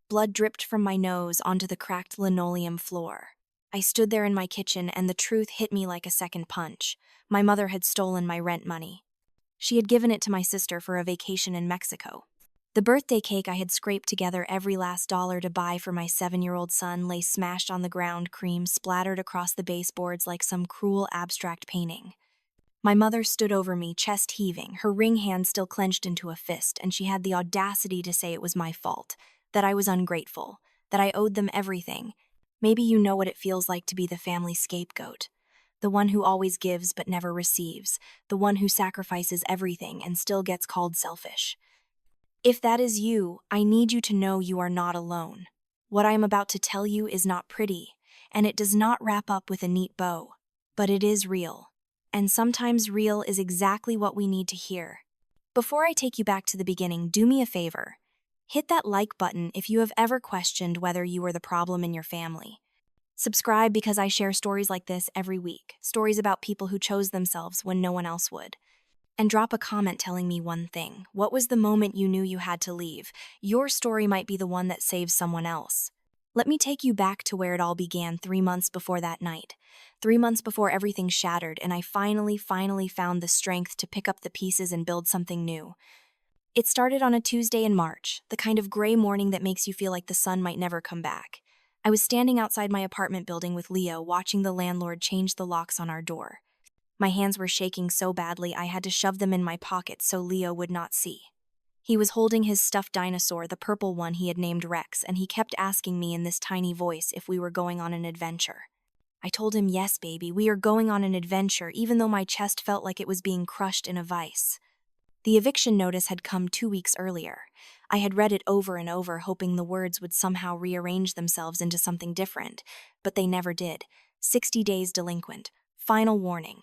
Blood dripped from my nose onto the cracked linoleum floor. I stood there in my kitchen and the truth hit me like a second punch. My mother had stolen my rent money. She had given it to my sister for a vacation in Mexico. The birthday cake I had scraped together every last dollar to buy for my 7-year-old son lay smashed on the ground, cream splattered across the baseboards like some cruel abstract painting. My mother stood over me, chest heaving, her ring hand still clenched into a fist, and she had the audacity to say it was my fault, that I was ungrateful, that I owed them everything. Maybe you know what it feels like to be the family scapegoat. The one who always gives but never receives, the one who sacrifices everything and still gets called selfish. If that is you, I need you to know you are not alone. What I am about to tell you is not pretty, and it does not wrap up with a neat bow, but it is real. And sometimes real is exactly what we need to hear. Before I take you back to the beginning, do me a favor. Hit that like button if you have ever questioned whether you are the problem in your family. Subscribe because I share stories like this every week, stories about people who chose themselves when no one else would. And drop a comment telling me one thing. What was the moment you knew you had to leave? Your story might be the one that saves someone else. Let me take you back to where it all began 3 months before that night. 3 months before everything shattered and I finally found the strength to pick up the pieces and build something new. It started on a Tuesday in March, the kind of gray morning that makes you feel like the sun might never come back. I was standing outside my apartment building with Leo, watching the landlord change the locks on our door. My hands were shaking so badly I had to shove them in my pockets so Leo would not see. He was holding his stuffed dinosaur, the purple one he had named Rex, and he kept asking me in this tiny voice if we were going on an adventure. I told him, yes, baby, we are going on an adventure, even though my chest felt like it was being crushed in a vice. The eviction notice had come 2 weeks earlier. I had read it over and over, hoping the words would somehow rearrange themselves into something different, but they never did. 60 days delinquent. Final warning.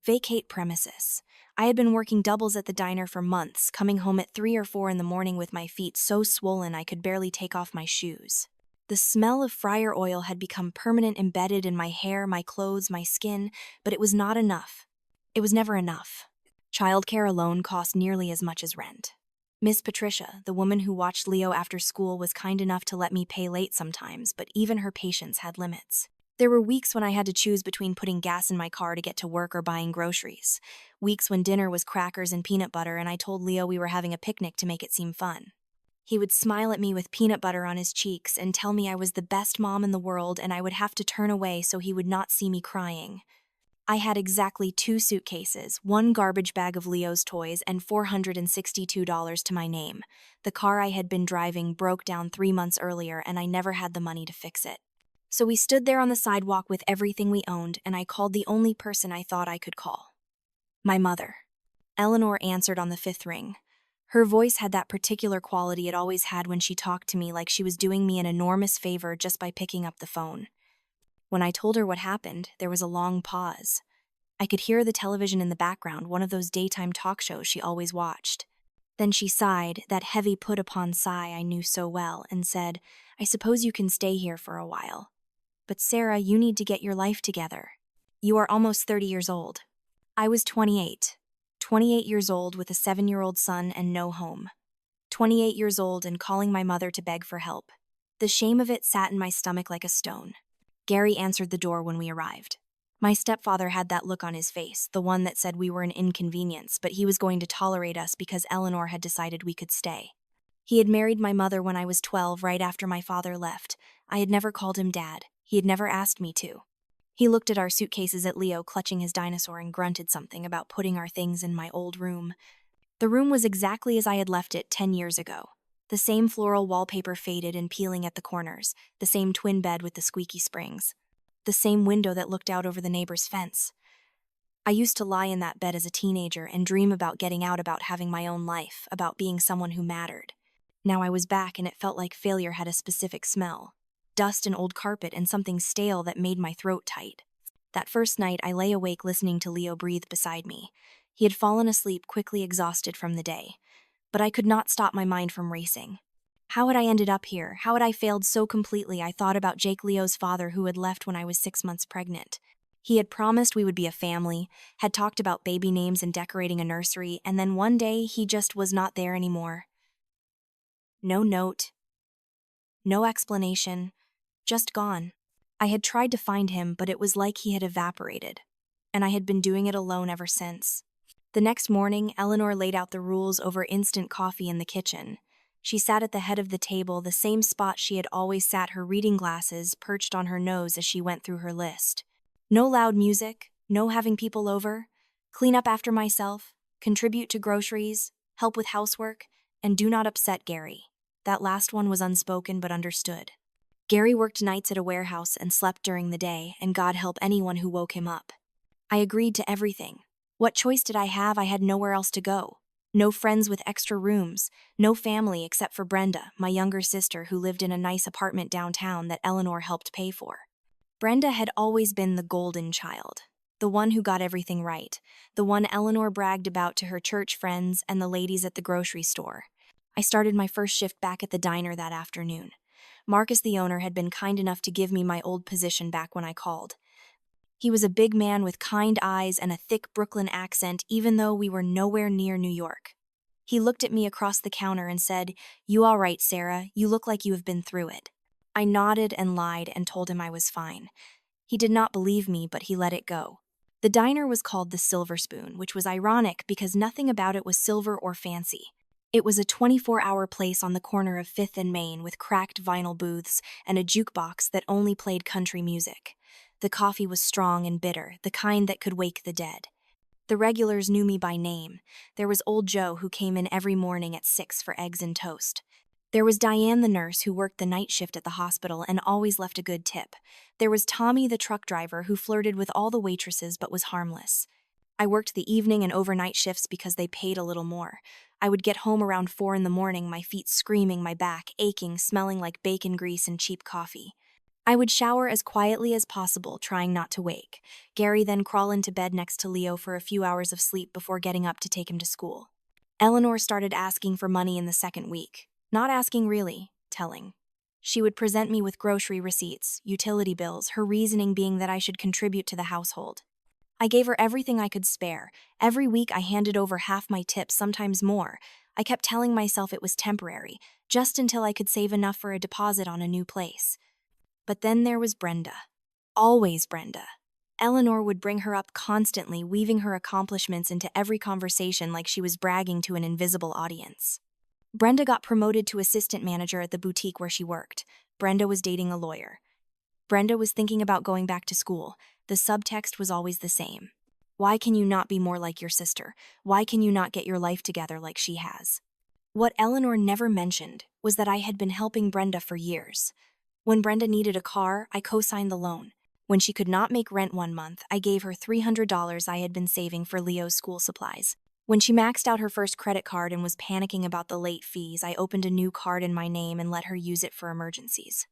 Vacate premises. I had been working doubles at the diner for months, coming home at 3 or 4 in the morning with my feet so swollen I could barely take off my shoes. The smell of fryer oil had become permanent, embedded in my hair, my clothes, my skin, but it was not enough. It was never enough. Childcare alone cost nearly as much as rent. Miss Patricia, the woman who watched Leo after school, was kind enough to let me pay late sometimes, but even her patience had limits. There were weeks when I had to choose between putting gas in my car to get to work or buying groceries. Weeks when dinner was crackers and peanut butter and I told Leo we were having a picnic to make it seem fun. He would smile at me with peanut butter on his cheeks and tell me I was the best mom in the world and I would have to turn away so he would not see me crying. I had exactly 2 suitcases, 1 garbage bag of Leo's toys, and $462 to my name. The car I had been driving broke down 3 months earlier and I never had the money to fix it. So we stood there on the sidewalk with everything we owned, and I called the only person I thought I could call. My mother. Eleanor answered on the 5th ring. Her voice had that particular quality it always had when she talked to me, like she was doing me an enormous favor just by picking up the phone. When I told her what happened, there was a long pause. I could hear the television in the background, one of those daytime talk shows she always watched. Then she sighed, that heavy put-upon sigh I knew so well, and said, I suppose you can stay here for a while. But Sarah, you need to get your life together. You are almost 30 years old. I was 28. 28 years old with a 7-year-old son and no home. 28 years old and calling my mother to beg for help. The shame of it sat in my stomach like a stone. Gary answered the door when we arrived. My stepfather had that look on his face, the one that said we were an inconvenience, but he was going to tolerate us because Eleanor had decided we could stay. He had married my mother when I was 12, right after my father left. I had never called him Dad. He had never asked me to. He looked at our suitcases, at Leo clutching his dinosaur, and grunted something about putting our things in my old room. The room was exactly as I had left it 10 years ago. The same floral wallpaper, faded and peeling at the corners, the same twin bed with the squeaky springs, the same window that looked out over the neighbor's fence. I used to lie in that bed as a teenager and dream about getting out, about having my own life, about being someone who mattered. Now I was back and it felt like failure had a specific smell. Dust and old carpet and something stale that made my throat tight. That first night I lay awake listening to Leo breathe beside me. He had fallen asleep, quickly exhausted from the day. But I could not stop my mind from racing. How had I ended up here? How had I failed so completely? I thought about Jake, Leo's father, who had left when I was 6 months pregnant. He had promised we would be a family, had talked about baby names and decorating a nursery, and then one day he just was not there anymore. No note. No explanation, just gone. I had tried to find him, but it was like he had evaporated, and I had been doing it alone ever since. The next morning, Eleanor laid out the rules over instant coffee in the kitchen. She sat at the head of the table, the same spot she had always sat, her reading glasses perched on her nose as she went through her list. No loud music, no having people over, clean up after myself, contribute to groceries, help with housework, and do not upset Gary. That last one was unspoken but understood. Gary worked nights at a warehouse and slept during the day, and God help anyone who woke him up. I agreed to everything. What choice did I have? I had nowhere else to go. No friends with extra rooms, no family except for Brenda, my younger sister who lived in a nice apartment downtown that Eleanor helped pay for. Brenda had always been the golden child, the one who got everything right, the one Eleanor bragged about to her church friends and the ladies at the grocery store. I started my first shift back at the diner that afternoon. Marcus, the owner, had been kind enough to give me my old position back when I called. He was a big man with kind eyes and a thick Brooklyn accent, even though we were nowhere near New York. He looked at me across the counter and said, "You all right, Sarah? You look like you have been through it." I nodded and lied and told him I was fine. He did not believe me, but he let it go. The diner was called the Silver Spoon, which was ironic because nothing about it was silver or fancy. It was a 24-hour place on the corner of 5th and Main with cracked vinyl booths and a jukebox that only played country music. The coffee was strong and bitter, the kind that could wake the dead. The regulars knew me by name. There was old Joe, who came in every morning at 6 for eggs and toast. There was Diane, the nurse, who worked the night shift at the hospital and always left a good tip. There was Tommy, the truck driver, who flirted with all the waitresses but was harmless. I worked the evening and overnight shifts because they paid a little more. I would get home around 4 in the morning, my feet screaming, my back aching, smelling like bacon grease and cheap coffee. I would shower as quietly as possible, trying not to wake. Gary then crawl into bed next to Leo for a few hours of sleep before getting up to take him to school. Eleanor started asking for money in the second week. Not asking really, telling. She would present me with grocery receipts, utility bills, her reasoning being that I should contribute to the household. I gave her everything I could spare. Every week I handed over half my tips, sometimes more. I kept telling myself it was temporary, just until I could save enough for a deposit on a new place. But then there was Brenda. Always Brenda. Eleanor would bring her up constantly, weaving her accomplishments into every conversation like she was bragging to an invisible audience. Brenda got promoted to assistant manager at the boutique where she worked. Brenda was dating a lawyer. Brenda was thinking about going back to school. The subtext was always the same. Why can you not be more like your sister? Why can you not get your life together like she has? What Eleanor never mentioned was that I had been helping Brenda for years. When Brenda needed a car, I co-signed the loan. When she could not make rent one month, I gave her $300 I had been saving for Leo's school supplies. When she maxed out her first credit card and was panicking about the late fees, I opened a new card in my name and let her use it for emergencies.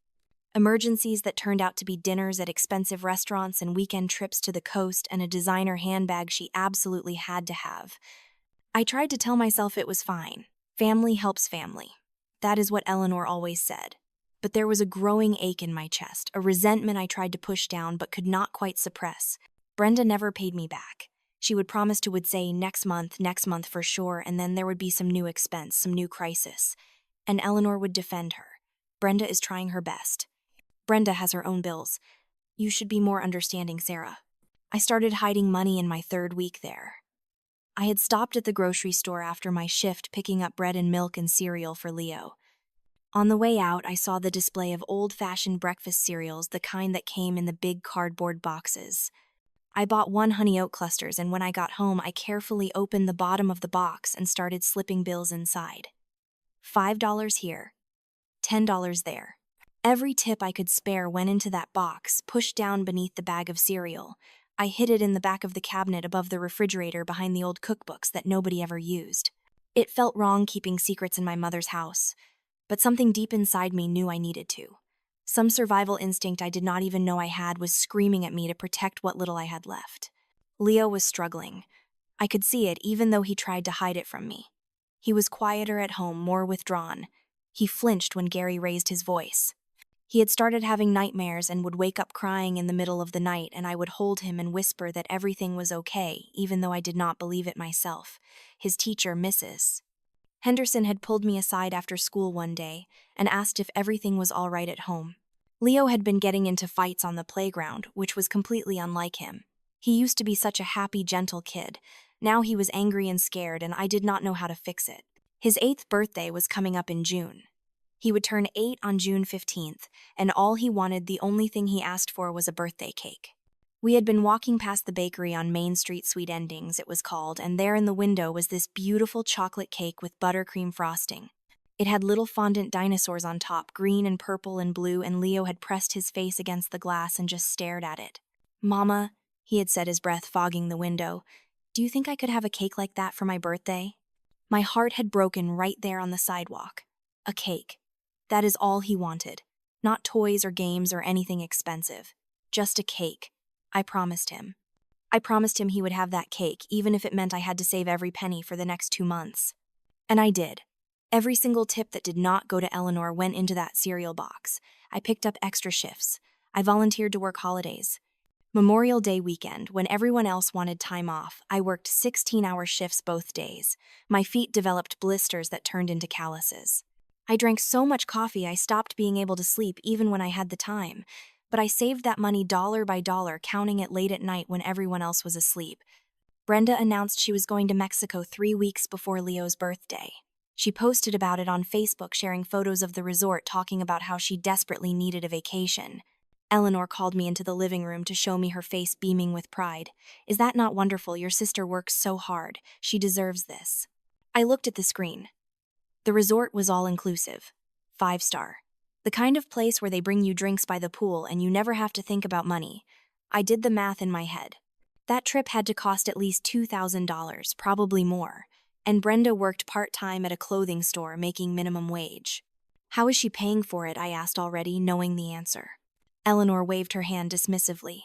Emergencies that turned out to be dinners at expensive restaurants and weekend trips to the coast and a designer handbag she absolutely had to have. I tried to tell myself it was fine. Family helps family. That is what Eleanor always said. But there was a growing ache in my chest, a resentment I tried to push down but could not quite suppress. Brenda never paid me back. She would would say next month for sure, and then there would be some new expense, some new crisis. And Eleanor would defend her. Brenda is trying her best. Brenda has her own bills. You should be more understanding, Sarah. I started hiding money in my third week there. I had stopped at the grocery store after my shift, picking up bread and milk and cereal for Leo. On the way out, I saw the display of old-fashioned breakfast cereals, the kind that came in the big cardboard boxes. I bought 1 honey oat clusters, and when I got home, I carefully opened the bottom of the box and started slipping bills inside. $5 here, $10 there. Every tip I could spare went into that box, pushed down beneath the bag of cereal. I hid it in the back of the cabinet above the refrigerator behind the old cookbooks that nobody ever used. It felt wrong keeping secrets in my mother's house, but something deep inside me knew I needed to. Some survival instinct I did not even know I had was screaming at me to protect what little I had left. Leo was struggling. I could see it even though he tried to hide it from me. He was quieter at home, more withdrawn. He flinched when Gary raised his voice. He had started having nightmares and would wake up crying in the middle of the night, and I would hold him and whisper that everything was okay, even though I did not believe it myself. His teacher, Mrs. Henderson had pulled me aside after school one day and asked if everything was all right at home. Leo had been getting into fights on the playground, which was completely unlike him. He used to be such a happy, gentle kid. Now he was angry and scared, and I did not know how to fix it. His 8th birthday was coming up in June. He would turn 8 on June 15th, and all he wanted, the only thing he asked for, was a birthday cake. We had been walking past the bakery on Main Street, Sweet Endings, it was called, and there in the window was this beautiful chocolate cake with buttercream frosting. It had little fondant dinosaurs on top, green and purple and blue, and Leo had pressed his face against the glass and just stared at it. "Mama," he had said, his breath fogging the window, "do you think I could have a cake like that for my birthday?" My heart had broken right there on the sidewalk. A cake. That is all he wanted. Not toys or games or anything expensive. Just a cake. I promised him. I promised him he would have that cake, even if it meant I had to save every penny for the next 2 months. And I did. Every single tip that did not go to Eleanor went into that cereal box. I picked up extra shifts. I volunteered to work holidays. Memorial Day weekend, when everyone else wanted time off, I worked 16-hour shifts both days. My feet developed blisters that turned into calluses. I drank so much coffee I stopped being able to sleep even when I had the time. But I saved that money dollar by dollar, counting it late at night when everyone else was asleep. Brenda announced she was going to Mexico 3 weeks before Leo's birthday. She posted about it on Facebook, sharing photos of the resort, talking about how she desperately needed a vacation. Eleanor called me into the living room to show me her face beaming with pride. "Is that not wonderful? Your sister works so hard. She deserves this." I looked at the screen. The resort was all-inclusive. 5-star. The kind of place where they bring you drinks by the pool and you never have to think about money. I did the math in my head. That trip had to cost at least $2,000, probably more. And Brenda worked part-time at a clothing store, making minimum wage. "How is she paying for it?" I asked, already knowing the answer. Eleanor waved her hand dismissively.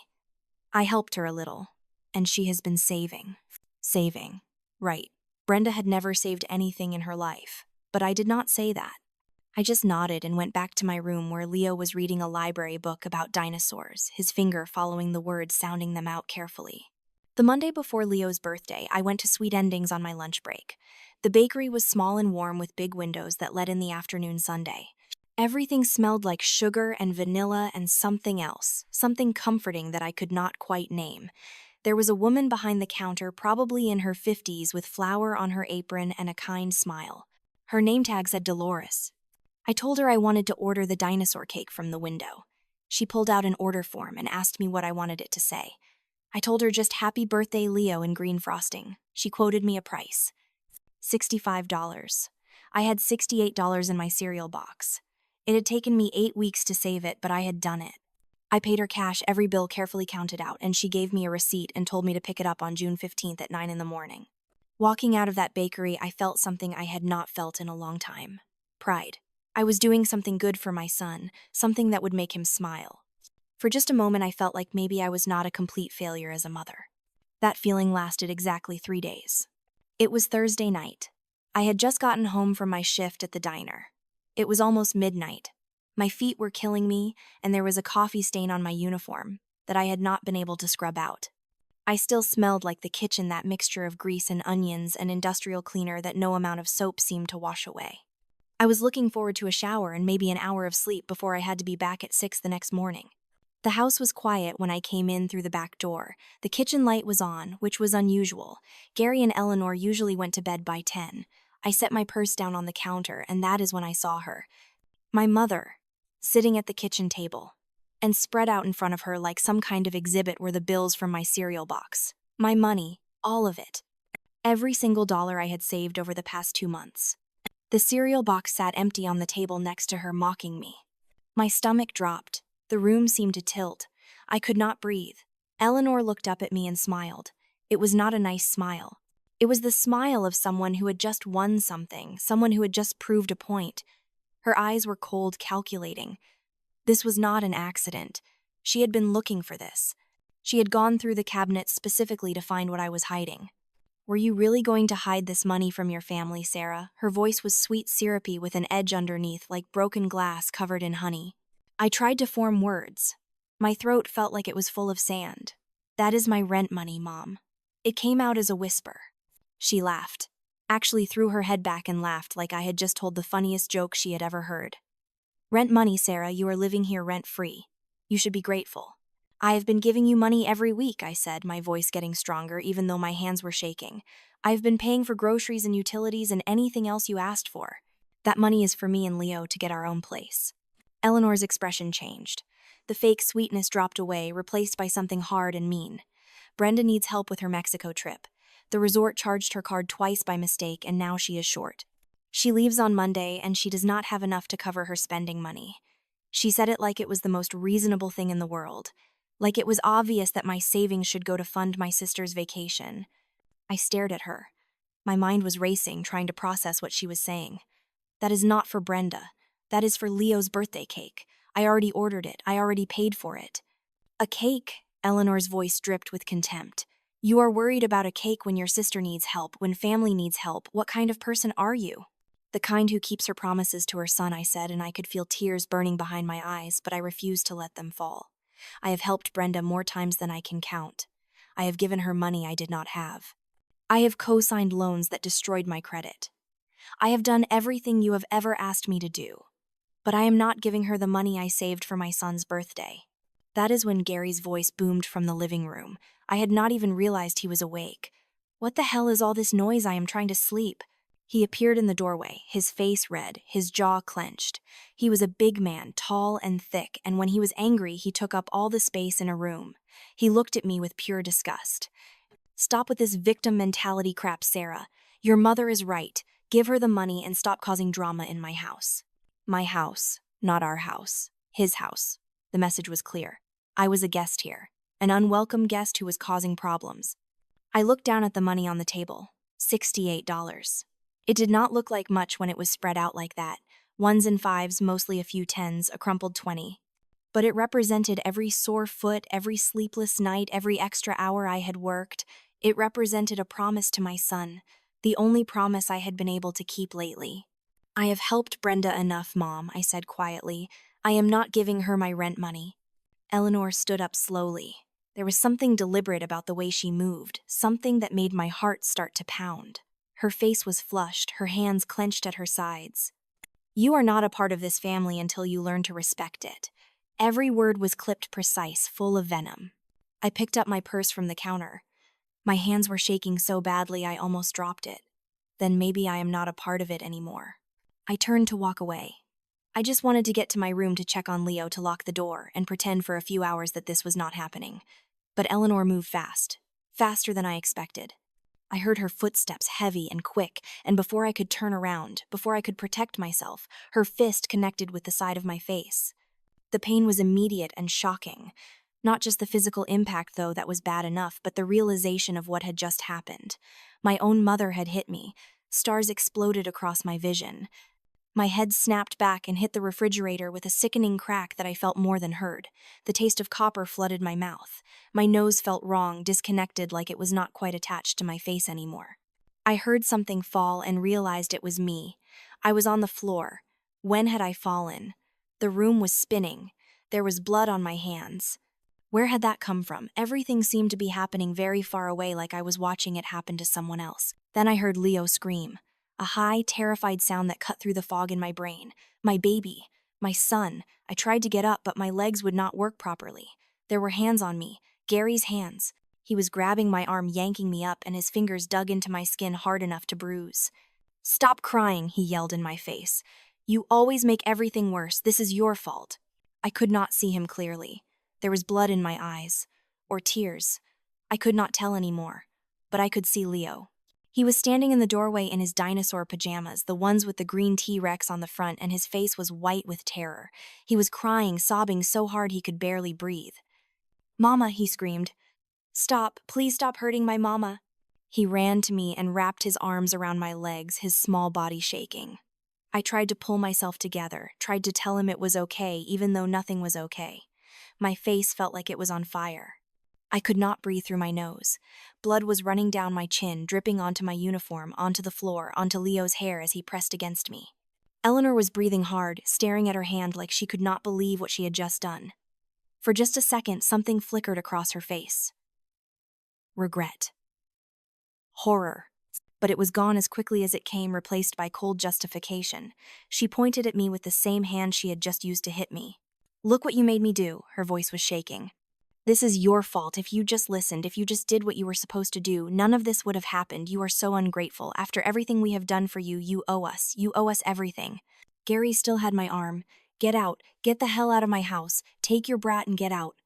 "I helped her a little, and she has been saving." Saving. Right. Brenda had never saved anything in her life, but I did not say that. I just nodded and went back to my room, where Leo was reading a library book about dinosaurs, his finger following the words, sounding them out carefully. The Monday before Leo's birthday, I went to Sweet Endings on my lunch break. The bakery was small and warm with big windows that let in the afternoon sunday. Everything smelled like sugar and vanilla and something else, something comforting that I could not quite name. There was a woman behind the counter, probably in her 50s, with flour on her apron and a kind smile. Her name tag said Dolores. I told her I wanted to order the dinosaur cake from the window. She pulled out an order form and asked me what I wanted it to say. I told her just "Happy Birthday, Leo" in green frosting. She quoted me a price. $65. I had $68 in my cereal box. It had taken me 8 weeks to save it, but I had done it. I paid her cash, every bill carefully counted out, and she gave me a receipt and told me to pick it up on June 15th at 9 in the morning. Walking out of that bakery, I felt something I had not felt in a long time. Pride. I was doing something good for my son, something that would make him smile. For just a moment, I felt like maybe I was not a complete failure as a mother. That feeling lasted exactly 3 days. It was Thursday night. I had just gotten home from my shift at the diner. It was almost midnight. My feet were killing me, and there was a coffee stain on my uniform that I had not been able to scrub out. I still smelled like the kitchen, that mixture of grease and onions and industrial cleaner that no amount of soap seemed to wash away. I was looking forward to a shower and maybe an hour of sleep before I had to be back at 6 the next morning. The house was quiet when I came in through the back door. The kitchen light was on, which was unusual. Gary and Eleanor usually went to bed by 10. I set my purse down on the counter, and that is when I saw her. My mother, sitting at the kitchen table, and spread out in front of her like some kind of exhibit were the bills from my cereal box. My money, all of it. Every single dollar I had saved over the past 2 months. The cereal box sat empty on the table next to her, mocking me. My stomach dropped. The room seemed to tilt. I could not breathe. Eleanor looked up at me and smiled. It was not a nice smile. It was the smile of someone who had just won something, someone who had just proved a point. Her eyes were cold, calculating. This was not an accident. She had been looking for this. She had gone through the cabinet specifically to find what I was hiding. "Were you really going to hide this money from your family, Sarah?" Her voice was sweet, syrupy, with an edge underneath, like broken glass covered in honey. I tried to form words. My throat felt like it was full of sand. "That is my rent money, Mom." It came out as a whisper. She laughed. actually threw her head back and laughed like I had just told the funniest joke she had ever heard. Rent money, Sarah, you are living here rent-free. You should be grateful. I have been giving you money every week, I said, my voice getting stronger even though my hands were shaking. I've been paying for groceries and utilities and anything else you asked for. That money is for me and Leo to get our own place. Eleanor's expression changed. The fake sweetness dropped away, replaced by something hard and mean. Brenda needs help with her Mexico trip. The resort charged her card twice by mistake and now she is short. She leaves on Monday and she does not have enough to cover her spending money. She said it like it was the most reasonable thing in the world, like it was obvious that my savings should go to fund my sister's vacation. I stared at her. My mind was racing, trying to process what she was saying. That is not for Brenda. That is for Leo's birthday cake. I already ordered it. I already paid for it. A cake? Eleanor's voice dripped with contempt. You are worried about a cake when your sister needs help, when family needs help. What kind of person are you? The kind who keeps her promises to her son, I said, and I could feel tears burning behind my eyes, but I refused to let them fall. I have helped Brenda more times than I can count. I have given her money I did not have. I have co-signed loans that destroyed my credit. I have done everything you have ever asked me to do. But I am not giving her the money I saved for my son's birthday. That is when Gary's voice boomed from the living room. I had not even realized he was awake. What the hell is all this noise? I am trying to sleep. He appeared in the doorway, his face red, his jaw clenched. He was a big man, tall and thick, and when he was angry, he took up all the space in a room. He looked at me with pure disgust. Stop with this victim mentality crap, Sarah. Your mother is right. Give her the money and stop causing drama in my house. My house, not our house. His house. The message was clear. I was a guest here, an unwelcome guest who was causing problems. I looked down at the money on the table. $68. It did not look like much when it was spread out like that. Ones and fives, mostly a few tens, a crumpled 20. But it represented every sore foot, every sleepless night, every extra hour I had worked. It represented a promise to my son, the only promise I had been able to keep lately. I have helped Brenda enough, Mom, I said quietly. I am not giving her my rent money. Eleanor stood up slowly. There was something deliberate about the way she moved, something that made my heart start to pound. Her face was flushed, her hands clenched at her sides. You are not a part of this family until you learn to respect it. Every word was clipped precise, full of venom. I picked up my purse from the counter. My hands were shaking so badly I almost dropped it. Then maybe I am not a part of it anymore. I turned to walk away. I just wanted to get to my room to check on Leo, to lock the door, and pretend for a few hours that this was not happening. But Eleanor moved fast, faster than I expected. I heard her footsteps, heavy and quick, and before I could turn around, before I could protect myself, her fist connected with the side of my face. The pain was immediate and shocking. Not just the physical impact, though, that was bad enough, but the realization of what had just happened. My own mother had hit me. Stars exploded across my vision. My head snapped back and hit the refrigerator with a sickening crack that I felt more than heard. The taste of copper flooded my mouth. My nose felt wrong, disconnected, like it was not quite attached to my face anymore. I heard something fall and realized it was me. I was on the floor. When had I fallen? The room was spinning. There was blood on my hands. Where had that come from? Everything seemed to be happening very far away, like I was watching it happen to someone else. Then I heard Leo scream. A high, terrified sound that cut through the fog in my brain. My baby. My son. I tried to get up, but my legs would not work properly. There were hands on me. Gary's hands. He was grabbing my arm, yanking me up, and his fingers dug into my skin hard enough to bruise. Stop crying, he yelled in my face. You always make everything worse. This is your fault. I could not see him clearly. There was blood in my eyes. Or tears. I could not tell anymore. But I could see Leo. He was standing in the doorway in his dinosaur pajamas, the ones with the green T-Rex on the front, and his face was white with terror. He was crying, sobbing so hard he could barely breathe. Mama, he screamed. Stop, please stop hurting my mama. He ran to me and wrapped his arms around my legs, his small body shaking. I tried to pull myself together, tried to tell him it was okay, even though nothing was okay. My face felt like it was on fire. I could not breathe through my nose. Blood was running down my chin, dripping onto my uniform, onto the floor, onto Leo's hair as he pressed against me. Eleanor was breathing hard, staring at her hand like she could not believe what she had just done. For just a second, something flickered across her face. Regret. Horror. but it was gone as quickly as it came, replaced by cold justification. She pointed at me with the same hand she had just used to hit me. "Look what you made me do," her voice was shaking. "This is your fault. If you just listened, if you just did what you were supposed to do, none of this would have happened. You are so ungrateful. After everything we have done for you, you owe us. You owe us everything." Gary still had my arm. "Get out. Get the hell out of my house. Take your brat and get out."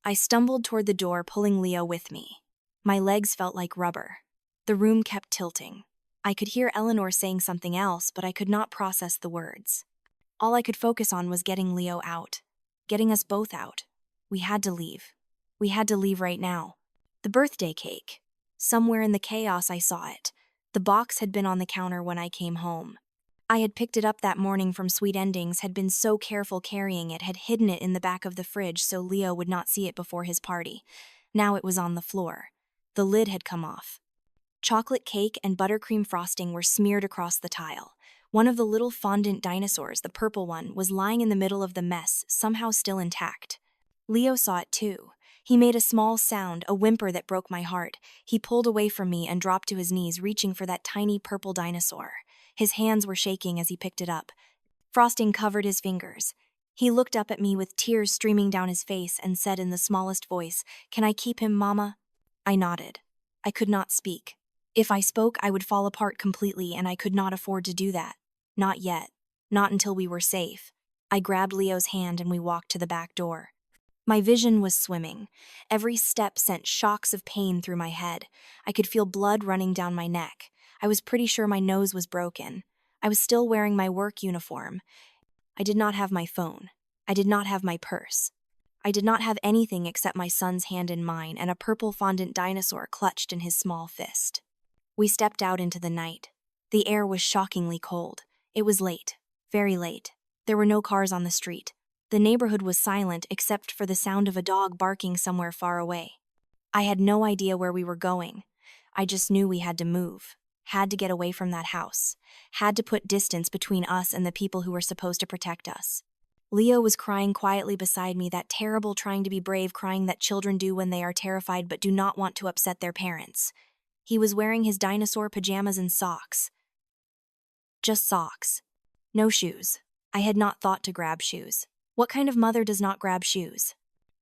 I stumbled toward the door, pulling Leo with me. My legs felt like rubber. The room kept tilting. I could hear Eleanor saying something else, but I could not process the words. All I could focus on was getting Leo out. Getting us both out. We had to leave. We had to leave right now. The birthday cake. Somewhere in the chaos I saw it. The box had been on the counter when I came home. I had picked it up that morning from Sweet Endings, had been so careful carrying it, had hidden it in the back of the fridge so Leo would not see it before his party. Now it was on the floor. The lid had come off. Chocolate cake and buttercream frosting were smeared across the tile. One of the little fondant dinosaurs, the purple one, was lying in the middle of the mess, somehow still intact. Leo saw it too. He made a small sound, a whimper that broke my heart. He pulled away from me and dropped to his knees, reaching for that tiny purple dinosaur. His hands were shaking as he picked it up. Frosting covered his fingers. He looked up at me with tears streaming down his face and said in the smallest voice, "Can I keep him, Mama?" I nodded. I could not speak. If I spoke, I would fall apart completely, and I could not afford to do that. Not yet. Not until we were safe. I grabbed Leo's hand and we walked to the back door. My vision was swimming. Every step sent shocks of pain through my head. I could feel blood running down my neck. I was pretty sure my nose was broken. I was still wearing my work uniform. I did not have my phone. I did not have my purse. I did not have anything except my son's hand in mine and a purple fondant dinosaur clutched in his small fist. We stepped out into the night. The air was shockingly cold. It was late. Very late. There were no cars on the street. The neighborhood was silent except for the sound of a dog barking somewhere far away. I had no idea where we were going. I just knew we had to move. Had to get away from that house. Had to put distance between us and the people who were supposed to protect us. Leo was crying quietly beside me, that terrible trying to be brave crying that children do when they are terrified but do not want to upset their parents. He was wearing his dinosaur pajamas and socks. Just socks. No shoes. I had not thought to grab shoes. What kind of mother does not grab shoes?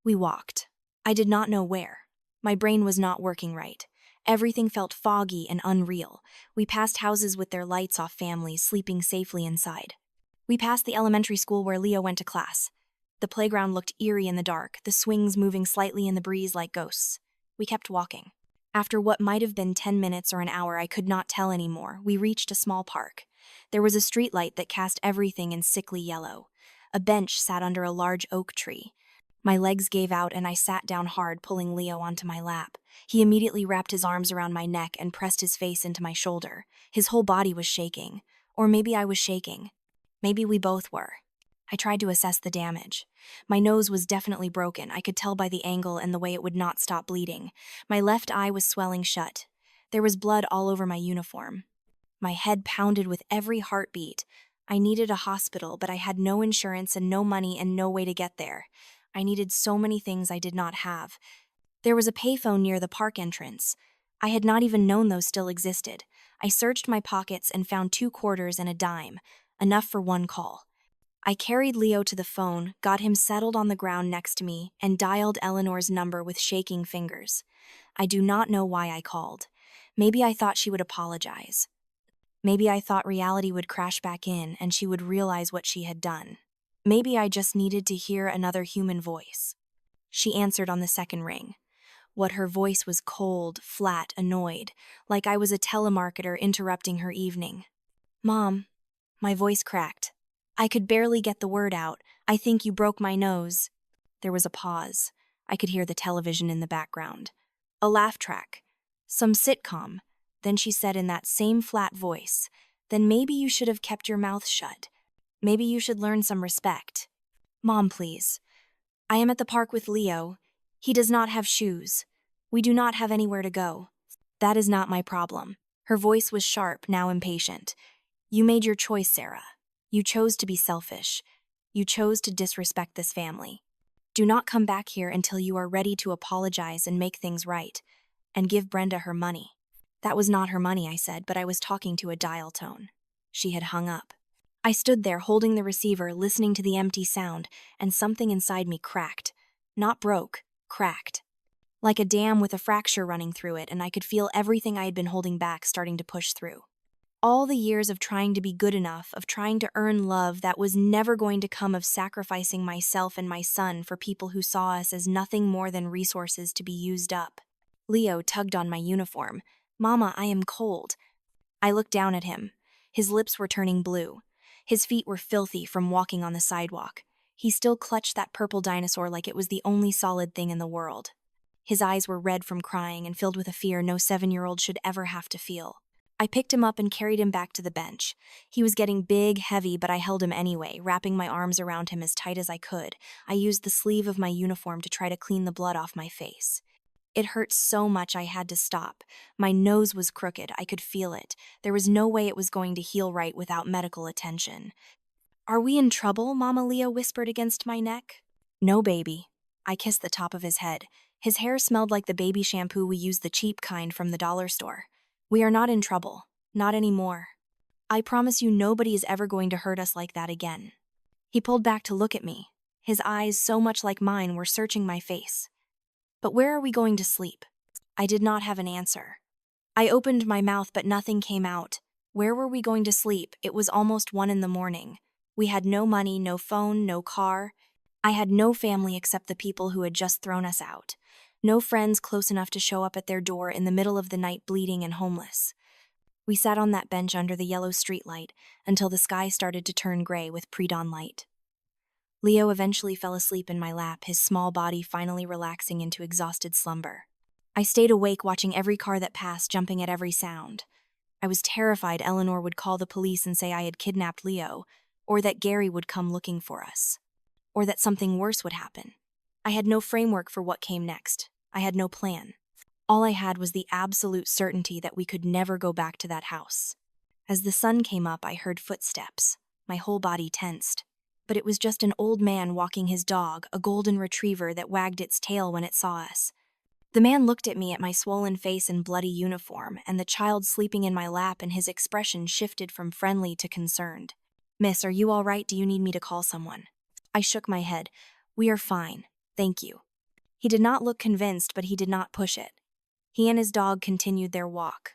We walked. I did not know where. My brain was not working right. Everything felt foggy and unreal. We passed houses with their lights off, families sleeping safely inside. We passed the elementary school where Leo went to class. The playground looked eerie in the dark, the swings moving slightly in the breeze like ghosts. We kept walking. After what might have been 10 minutes or an hour, I could not tell anymore, we reached a small park. There was a streetlight that cast everything in sickly yellow. A bench sat under a large oak tree. My legs gave out and I sat down hard, pulling Leo onto my lap. He immediately wrapped his arms around my neck and pressed his face into my shoulder. His whole body was shaking. Or maybe I was shaking. Maybe we both were. I tried to assess the damage. My nose was definitely broken. I could tell by the angle and the way it would not stop bleeding. My left eye was swelling shut. There was blood all over my uniform. My head pounded with every heartbeat. I needed a hospital, but I had no insurance and no money and no way to get there. I needed so many things I did not have. There was a payphone near the park entrance. I had not even known those still existed. I searched my pockets and found 2 quarters and a dime, enough for one call. I carried Leo to the phone, got him settled on the ground next to me, and dialed Eleanor's number with shaking fingers. I do not know why I called. Maybe I thought she would apologize. Maybe I thought reality would crash back in and she would realize what she had done. Maybe I just needed to hear another human voice. She answered on the second ring. What her voice was cold, flat, annoyed, like I was a telemarketer interrupting her evening. "Mom." My voice cracked. I could barely get the word out. "I think you broke my nose." There was a pause. I could hear the television in the background. A laugh track. Some sitcom. Then she said in that same flat voice, "Then maybe you should have kept your mouth shut. Maybe you should learn some respect." "Mom, please. I am at the park with Leo. He does not have shoes. We do not have anywhere to go. That is not my problem." Her voice was sharp, now impatient. "You made your choice, Sarah. You chose to be selfish. You chose to disrespect this family. Do not come back here until you are ready to apologize and make things right, and give Brenda her money." That was not her money, I said, but I was talking to a dial tone. She had hung up. I stood there holding the receiver, listening to the empty sound, and something inside me cracked. Not broke, cracked. Like a dam with a fracture running through it, and I could feel everything I had been holding back starting to push through. All the years of trying to be good enough, of trying to earn love that was never going to come, of sacrificing myself and my son for people who saw us as nothing more than resources to be used up. Leo tugged on my uniform. "Mama, I am cold." I looked down at him. His lips were turning blue. His feet were filthy from walking on the sidewalk. He still clutched that purple dinosaur like it was the only solid thing in the world. His eyes were red from crying and filled with a fear no 7-year-old should ever have to feel. I picked him up and carried him back to the bench. He was getting big, heavy, but I held him anyway, wrapping my arms around him as tight as I could. I used the sleeve of my uniform to try to clean the blood off my face. It hurt so much I had to stop. My nose was crooked, I could feel it. There was no way it was going to heal right without medical attention. "Are we in trouble?" Mama Leo whispered against my neck. "No, baby." I kissed the top of his head. His hair smelled like the baby shampoo we use, the cheap kind from the dollar store. "We are not in trouble. Not anymore. I promise you nobody is ever going to hurt us like that again." He pulled back to look at me. His eyes, so much like mine, were searching my face. "But where are we going to sleep?" I did not have an answer. I opened my mouth, but nothing came out. Where were we going to sleep? It was almost 1 a.m. We had no money, no phone, no car. I had no family except the people who had just thrown us out. No friends close enough to show up at their door in the middle of the night, bleeding and homeless. We sat on that bench under the yellow streetlight until the sky started to turn gray with pre-dawn light. Leo eventually fell asleep in my lap, his small body finally relaxing into exhausted slumber. I stayed awake, watching every car that passed, jumping at every sound. I was terrified Eleanor would call the police and say I had kidnapped Leo, or that Gary would come looking for us, or that something worse would happen. I had no framework for what came next. I had no plan. All I had was the absolute certainty that we could never go back to that house. As the sun came up, I heard footsteps. My whole body tensed. But it was just an old man walking his dog, a golden retriever that wagged its tail when it saw us. The man looked at me, at my swollen face and bloody uniform, and the child sleeping in my lap, and his expression shifted from friendly to concerned. "Miss, are you all right? Do you need me to call someone?" I shook my head. "We are fine. Thank you." He did not look convinced, but he did not push it. He and his dog continued their walk.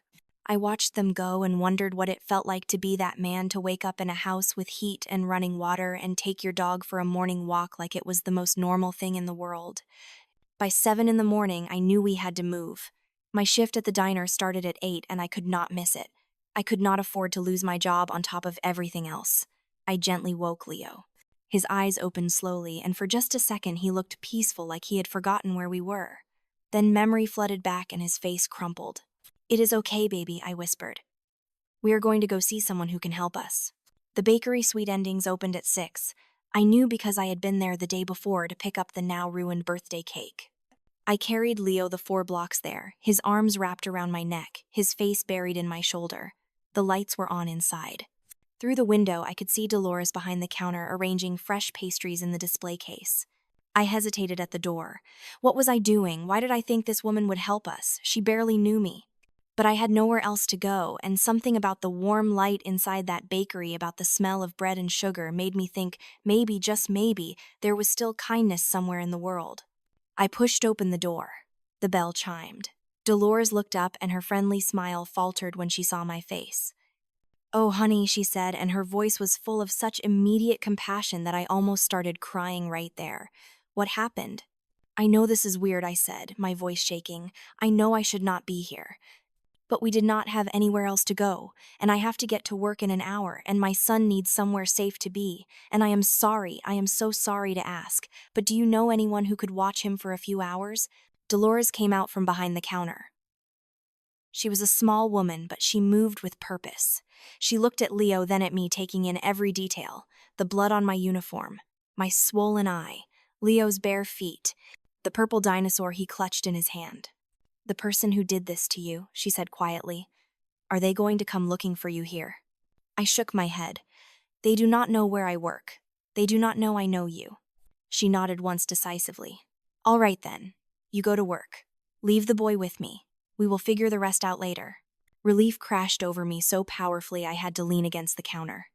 I watched them go and wondered what it felt like to be that man, to wake up in a house with heat and running water and take your dog for a morning walk like it was the most normal thing in the world. By 7 a.m, I knew we had to move. My shift at the diner started at 8 and I could not miss it. I could not afford to lose my job on top of everything else. I gently woke Leo. His eyes opened slowly, and for just a second he looked peaceful, like he had forgotten where we were. Then memory flooded back and his face crumpled. "It is okay, baby," I whispered. "We are going to go see someone who can help us." The bakery sweet endings opened at 6. I knew because I had been there the day before to pick up the now ruined birthday cake. I carried Leo the 4 blocks there, his arms wrapped around my neck, his face buried in my shoulder. The lights were on inside. Through the window, I could see Dolores behind the counter arranging fresh pastries in the display case. I hesitated at the door. What was I doing? Why did I think this woman would help us? She barely knew me. But I had nowhere else to go, and something about the warm light inside that bakery, about the smell of bread and sugar, made me think maybe, just maybe, there was still kindness somewhere in the world. I pushed open the door. The bell chimed. Dolores looked up, and her friendly smile faltered when she saw my face. "Oh, honey," she said, and her voice was full of such immediate compassion that I almost started crying right there. "What happened?" "I know this is weird," I said, my voice shaking. "I know I should not be here. But we did not have anywhere else to go, and I have to get to work in an hour, and my son needs somewhere safe to be, and I am so sorry to ask, but do you know anyone who could watch him for a few hours?" Dolores came out from behind the counter. She was a small woman, but she moved with purpose. She looked at Leo, then at me, taking in every detail: the blood on my uniform, my swollen eye, Leo's bare feet, the purple dinosaur he clutched in his hand. "The person who did this to you," she said quietly, "are they going to come looking for you here?" I shook my head. "They do not know where I work. They do not know I know you." She nodded once decisively. "All right then. You go to work. Leave the boy with me. We will figure the rest out later." Relief crashed over me so powerfully I had to lean against the counter.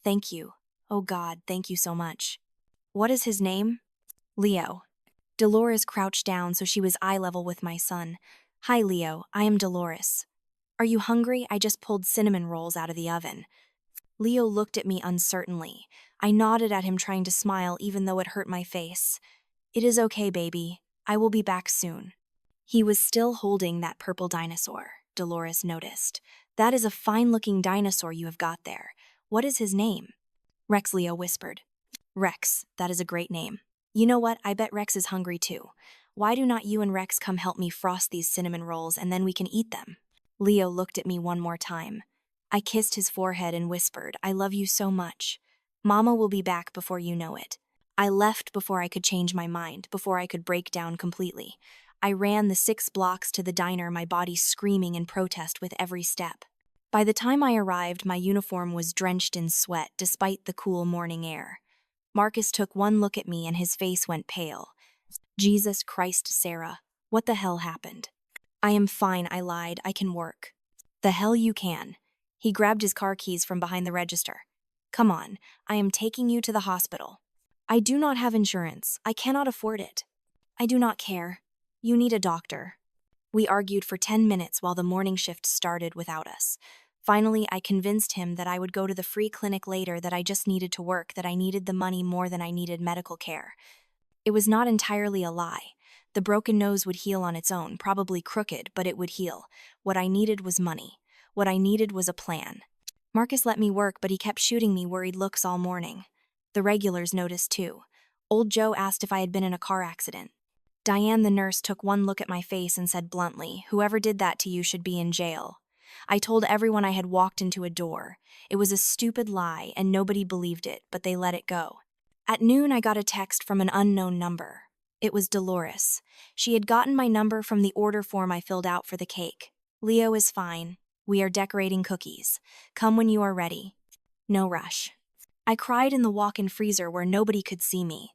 Thank you. Oh God, thank you so much. What is his name? Leo. Dolores crouched down so she was eye level with my son. Hi, Leo. I am Dolores. Are you hungry? I just pulled cinnamon rolls out of the oven. Leo looked at me uncertainly. I nodded at him, trying to smile even though it hurt my face. It is okay, baby. I will be back soon. He was still holding that purple dinosaur, Dolores noticed. That is a fine-looking dinosaur you have got there. What is his name? Rex, Leo whispered. Rex, that is a great name. You know what? I bet Rex is hungry too. Why do not you and Rex come help me frost these cinnamon rolls and then we can eat them? Leo looked at me one more time. I kissed his forehead and whispered, I love you so much. Mama will be back before you know it. I left before I could change my mind, before I could break down completely. I ran the 6 blocks to the diner, my body screaming in protest with every step. By the time I arrived, my uniform was drenched in sweat despite the cool morning air. Marcus took one look at me and his face went pale. Jesus Christ, Sarah, what the hell happened? I am fine, I lied. I can work. The hell you can. He grabbed his car keys from behind the register. Come on, I am taking you to the hospital. I do not have insurance. I cannot afford it. I do not care. You need a doctor. We argued for 10 minutes while the morning shift started without us. Finally, I convinced him that I would go to the free clinic later, that I just needed to work, that I needed the money more than I needed medical care. It was not entirely a lie. The broken nose would heal on its own, probably crooked, but it would heal. What I needed was money. What I needed was a plan. Marcus let me work, but he kept shooting me worried looks all morning. The regulars noticed too. Old Joe asked if I had been in a car accident. Diane, the nurse, took one look at my face and said bluntly, whoever did that to you should be in jail. I told everyone I had walked into a door. It was a stupid lie, and nobody believed it, but they let it go. At noon, I got a text from an unknown number. It was Dolores. She had gotten my number from the order form I filled out for the cake. Leo is fine. We are decorating cookies. Come when you are ready. No rush. I cried in the walk-in freezer where nobody could see me.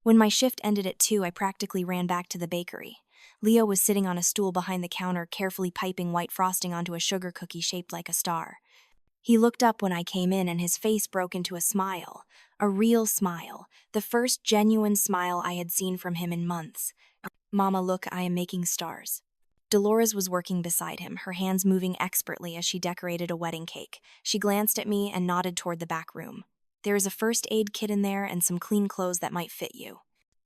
When my shift ended at 2, I practically ran back to the bakery. Leo was sitting on a stool behind the counter, carefully piping white frosting onto a sugar cookie shaped like a star. He looked up when I came in and his face broke into a smile. A real smile. The first genuine smile I had seen from him in months. Mama, look, I am making stars. Dolores was working beside him, her hands moving expertly as she decorated a wedding cake. She glanced at me and nodded toward the back room. There is a first aid kit in there and some clean clothes that might fit you.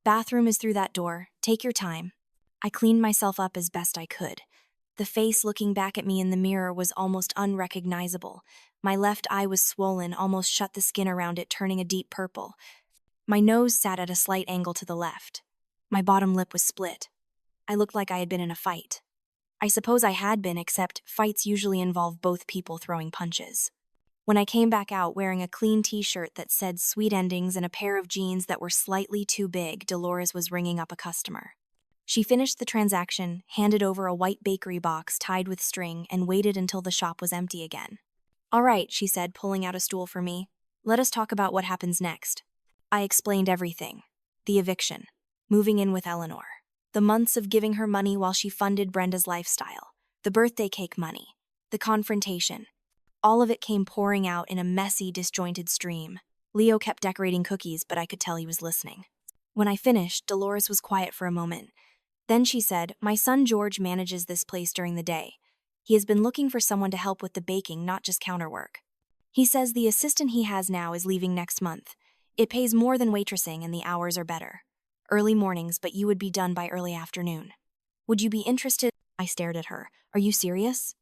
Bathroom is through that door. Take your time. I cleaned myself up as best I could. The face looking back at me in the mirror was almost unrecognizable. My left eye was swollen, almost shut the skin around it, turning a deep purple. My nose sat at a slight angle to the left. My bottom lip was split. I looked like I had been in a fight. I suppose I had been, except fights usually involve both people throwing punches. When I came back out wearing a clean t-shirt that said sweet endings and a pair of jeans that were slightly too big, Dolores was ringing up a customer. She finished the transaction, handed over a white bakery box tied with string, and waited until the shop was empty again. All right, she said, pulling out a stool for me. Let us talk about what happens next. I explained everything. The eviction. Moving in with Eleanor. The months of giving her money while she funded Brenda's lifestyle. The birthday cake money. The confrontation. All of it came pouring out in a messy, disjointed stream. Leo kept decorating cookies, but I could tell he was listening. When I finished, Dolores was quiet for a moment. Then she said, my son George manages this place during the day. He has been looking for someone to help with the baking, not just counterwork. He says the assistant he has now is leaving next month. It pays more than waitressing and the hours are better. Early mornings, but you would be done by early afternoon. Would you be interested? I stared at her. Are you serious?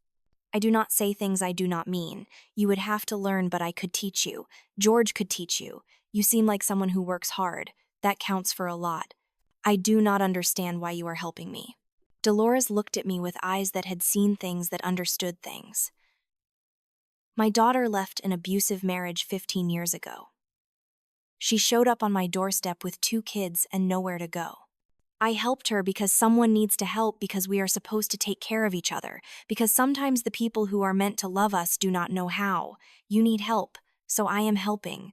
I do not say things I do not mean. You would have to learn, but I could teach you. George could teach you. You seem like someone who works hard. That counts for a lot. I do not understand why you are helping me. Dolores looked at me with eyes that had seen things, that understood things. My daughter left an abusive marriage 15 years ago. She showed up on my doorstep with 2 kids and nowhere to go. I helped her because someone needs to help, because we are supposed to take care of each other, because sometimes the people who are meant to love us do not know how. You need help, so I am helping.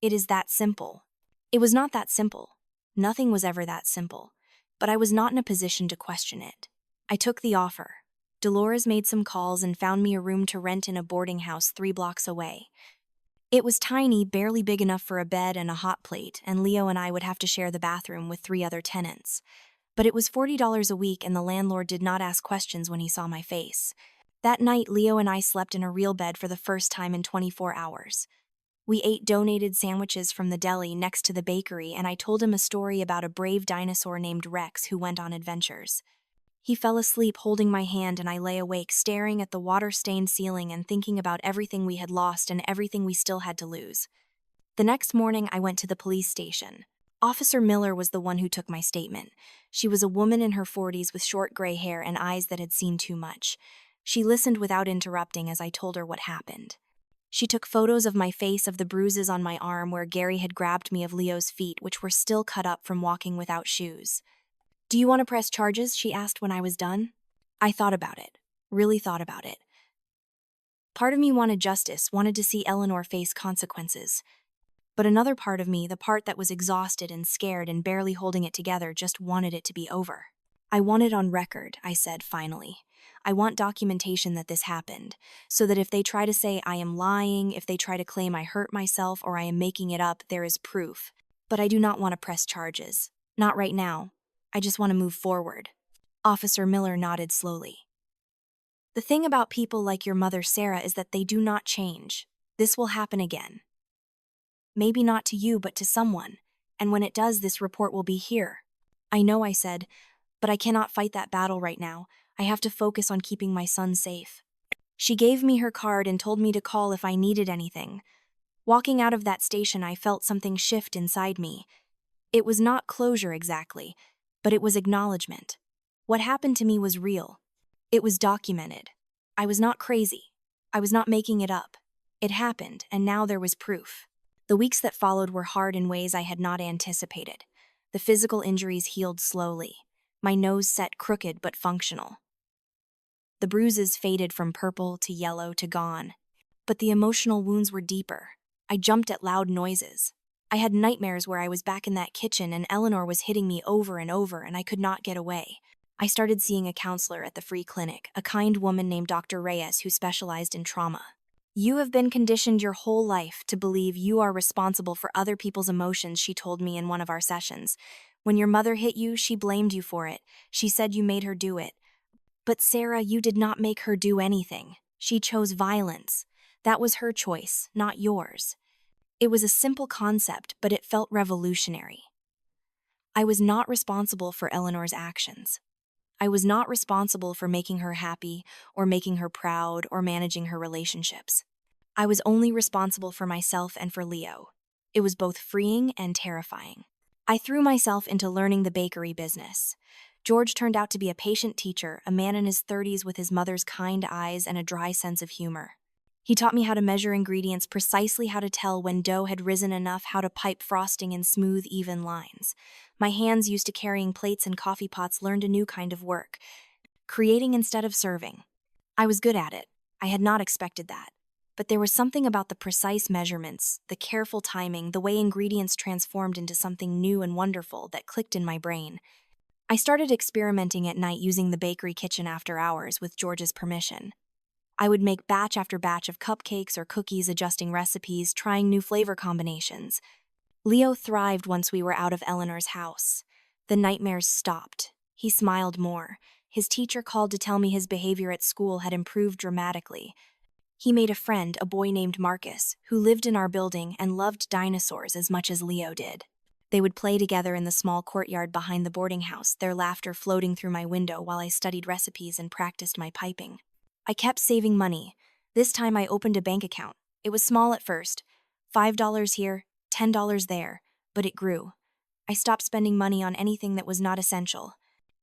It is that simple. It was not that simple. Nothing was ever that simple, but I was not in a position to question it. I took the offer. Dolores made some calls and found me a room to rent in a boarding house 3 blocks away. It was tiny, barely big enough for a bed and a hot plate, and Leo and I would have to share the bathroom with 3 other tenants. But it was $40 a week, and the landlord did not ask questions when he saw my face. That night, Leo and I slept in a real bed for the first time in 24 hours. We ate donated sandwiches from the deli next to the bakery, and I told him a story about a brave dinosaur named Rex who went on adventures. He fell asleep holding my hand, and I lay awake staring at the water-stained ceiling and thinking about everything we had lost and everything we still had to lose. The next morning, I went to the police station. Officer Miller was the one who took my statement. She was a woman in her 40s with short gray hair and eyes that had seen too much. She listened without interrupting as I told her what happened. She took photos of my face, of the bruises on my arm where Gary had grabbed me, of Leo's feet, which were still cut up from walking without shoes. "Do you want to press charges?" she asked when I was done. I thought about it, really thought about it. Part of me wanted justice, wanted to see Eleanor face consequences. But another part of me, the part that was exhausted and scared and barely holding it together, just wanted it to be over. "I want it on record," I said finally. "I want documentation that this happened, so that if they try to say I am lying, if they try to claim I hurt myself or I am making it up, there is proof. But I do not want to press charges. Not right now. I just want to move forward." Officer Miller nodded slowly. "The thing about people like your mother, Sarah, is that they do not change. This will happen again. Maybe not to you, but to someone. And when it does, this report will be here." "I know," I said, "but I cannot fight that battle right now. I have to focus on keeping my son safe." She gave me her card and told me to call if I needed anything. Walking out of that station, I felt something shift inside me. It was not closure exactly, but it was acknowledgement. What happened to me was real. It was documented. I was not crazy. I was not making it up. It happened, and now there was proof. The weeks that followed were hard in ways I had not anticipated. The physical injuries healed slowly. My nose set crooked but functional. The bruises faded from purple to yellow to gone. But the emotional wounds were deeper. I jumped at loud noises. I had nightmares where I was back in that kitchen and Eleanor was hitting me over and over and I could not get away. I started seeing a counselor at the free clinic, a kind woman named Dr. Reyes who specialized in trauma. "You have been conditioned your whole life to believe you are responsible for other people's emotions," she told me in one of our sessions. "When your mother hit you, she blamed you for it. She said you made her do it. But Sarah, you did not make her do anything. She chose violence. That was her choice, not yours." It was a simple concept, but it felt revolutionary. I was not responsible for Eleanor's actions. I was not responsible for making her happy, or making her proud, or managing her relationships. I was only responsible for myself and for Leo. It was both freeing and terrifying. I threw myself into learning the bakery business. George turned out to be a patient teacher, a man in his 30s with his mother's kind eyes and a dry sense of humor. He taught me how to measure ingredients, precisely how to tell when dough had risen enough, how to pipe frosting in smooth, even lines. My hands, used to carrying plates and coffee pots, learned a new kind of work, creating instead of serving. I was good at it. I had not expected that. But there was something about the precise measurements, the careful timing, the way ingredients transformed into something new and wonderful that clicked in my brain. I started experimenting at night using the bakery kitchen after hours with George's permission. I would make batch after batch of cupcakes or cookies, adjusting recipes, trying new flavor combinations. Leo thrived once we were out of Eleanor's house. The nightmares stopped. He smiled more. His teacher called to tell me his behavior at school had improved dramatically. He made a friend, a boy named Marcus, who lived in our building and loved dinosaurs as much as Leo did. They would play together in the small courtyard behind the boarding house, their laughter floating through my window while I studied recipes and practiced my piping. I kept saving money. This time I opened a bank account. It was small at first, $5 here, $10 there, but it grew. I stopped spending money on anything that was not essential.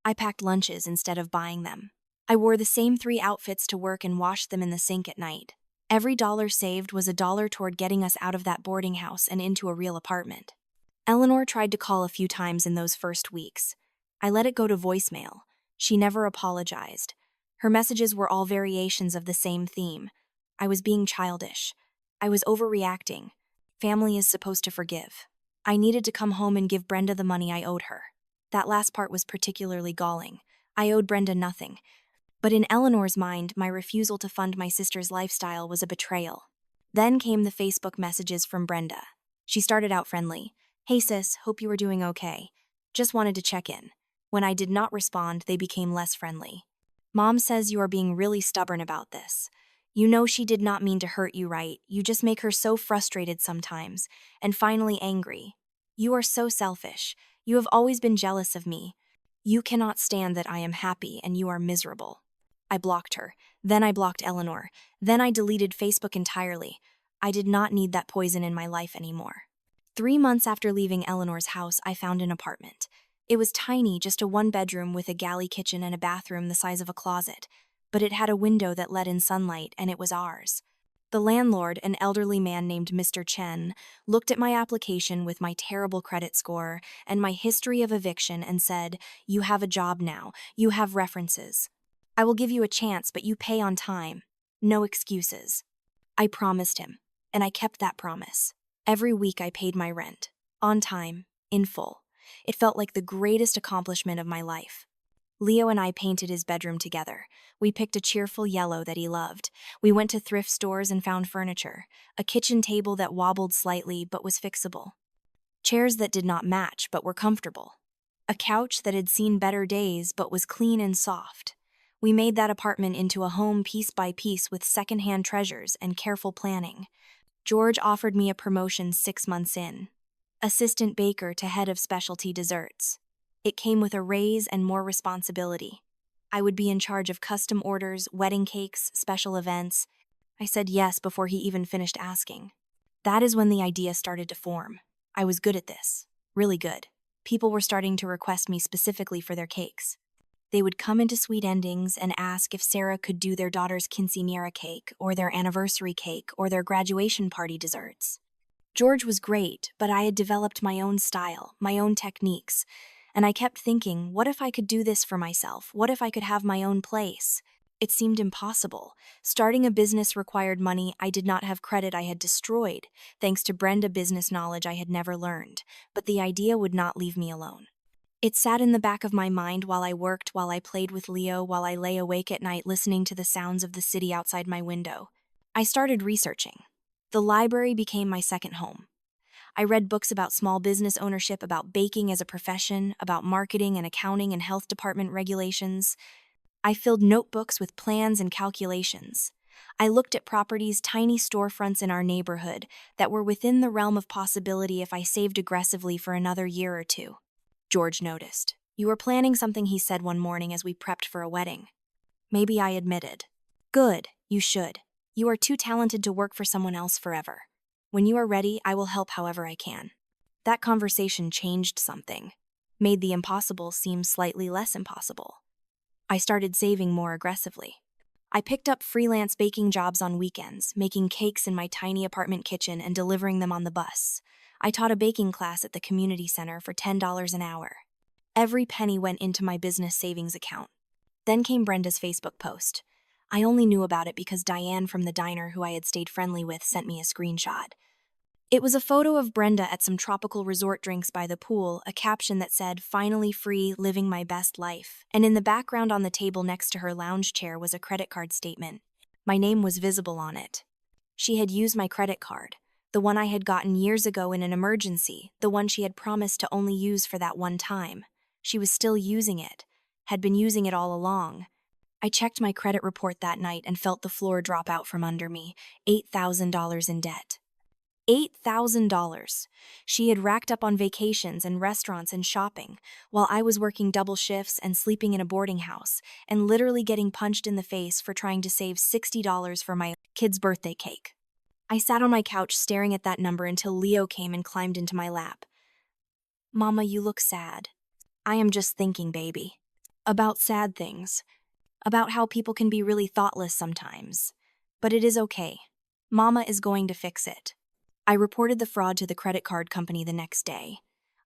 I packed lunches instead of buying them. I wore the same 3 outfits to work and washed them in the sink at night. Every dollar saved was a dollar toward getting us out of that boarding house and into a real apartment. Eleanor tried to call a few times in those first weeks. I let it go to voicemail. She never apologized. Her messages were all variations of the same theme. I was being childish. I was overreacting. Family is supposed to forgive. I needed to come home and give Brenda the money I owed her. That last part was particularly galling. I owed Brenda nothing. But in Eleanor's mind, my refusal to fund my sister's lifestyle was a betrayal. Then came the Facebook messages from Brenda. She started out friendly. "Hey sis, hope you are doing okay. Just wanted to check in." When I did not respond, they became less friendly. "Mom says you are being really stubborn about this. You know she did not mean to hurt you, right? You just make her so frustrated sometimes." And finally angry. "You are so selfish. You have always been jealous of me. You cannot stand that I am happy and you are miserable." I blocked her. Then I blocked Eleanor. Then I deleted Facebook entirely. I did not need that poison in my life anymore. 3 months after leaving Eleanor's house, I found an apartment. It was tiny, just a one-bedroom with a galley kitchen and a bathroom the size of a closet. But it had a window that let in sunlight, and it was ours. The landlord, an elderly man named Mr. Chen, looked at my application with my terrible credit score and my history of eviction and said, "You have a job now. You have references. I will give you a chance, but you pay on time. No excuses." I promised him, and I kept that promise. Every week I paid my rent, on time, in full. It felt like the greatest accomplishment of my life. Leo and I painted his bedroom together. We picked a cheerful yellow that he loved. We went to thrift stores and found furniture, a kitchen table that wobbled slightly but was fixable, chairs that did not match but were comfortable, a couch that had seen better days but was clean and soft. We made that apartment into a home piece by piece with secondhand treasures and careful planning. George offered me a promotion 6 months in. Assistant baker to head of specialty desserts. It came with a raise and more responsibility. I would be in charge of custom orders, wedding cakes, special events. I said yes before he even finished asking. That is when the idea started to form. I was good at this. Really good. People were starting to request me specifically for their cakes. They would come into Sweet Endings and ask if Sarah could do their daughter's quinceañera cake, or their anniversary cake, or their graduation party desserts. George was great, but I had developed my own style, my own techniques, and I kept thinking, what if I could do this for myself? What if I could have my own place? It seemed impossible. Starting a business required money I did not have, credit I had destroyed, thanks to Brenda, business knowledge I had never learned, but the idea would not leave me alone. It sat in the back of my mind while I worked, while I played with Leo, while I lay awake at night listening to the sounds of the city outside my window. I started researching. The library became my second home. I read books about small business ownership, about baking as a profession, about marketing and accounting and health department regulations. I filled notebooks with plans and calculations. I looked at properties, tiny storefronts in our neighborhood that were within the realm of possibility if I saved aggressively for another year or two. George noticed. "You are planning something," he said one morning as we prepped for a wedding. Maybe, I admitted. "Good, you should. You are too talented to work for someone else forever. When you are ready, I will help however I can." That conversation changed something, made the impossible seem slightly less impossible. I started saving more aggressively. I picked up freelance baking jobs on weekends, making cakes in my tiny apartment kitchen and delivering them on the bus. I taught a baking class at the community center for $10 an hour. Every penny went into my business savings account. Then came Brenda's Facebook post. I only knew about it because Diane from the diner, who I had stayed friendly with, sent me a screenshot. It was a photo of Brenda at some tropical resort drinks by the pool, a caption that said, "Finally free, living my best life." And in the background on the table next to her lounge chair was a credit card statement. My name was visible on it. She had used my credit card, the one I had gotten years ago in an emergency, the one she had promised to only use for that one time. She was still using it, had been using it all along. I checked my credit report that night and felt the floor drop out from under me. $8,000 in debt. $8,000. She had racked up on vacations and restaurants and shopping, while I was working double shifts and sleeping in a boarding house, and literally getting punched in the face for trying to save $60 for my kid's birthday cake. I sat on my couch staring at that number until Leo came and climbed into my lap. "Mama, you look sad." "I am just thinking, baby. About sad things. About how people can be really thoughtless sometimes. But it is okay. Mama is going to fix it." I reported the fraud to the credit card company the next day.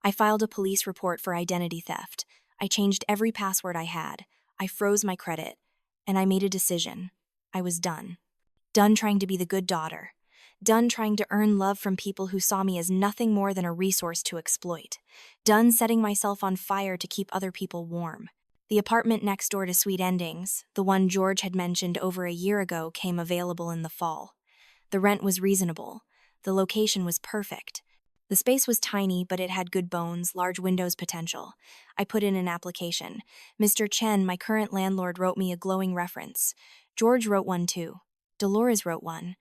I filed a police report for identity theft. I changed every password I had. I froze my credit. And I made a decision. I was done. Done trying to be the good daughter. Done trying to earn love from people who saw me as nothing more than a resource to exploit. Done setting myself on fire to keep other people warm. The apartment next door to Sweet Endings, the one George had mentioned over a year ago, came available in the fall. The rent was reasonable. The location was perfect. The space was tiny, but it had good bones, large windows potential. I put in an application. Mr. Chen, my current landlord, wrote me a glowing reference. George wrote one too. Dolores wrote one.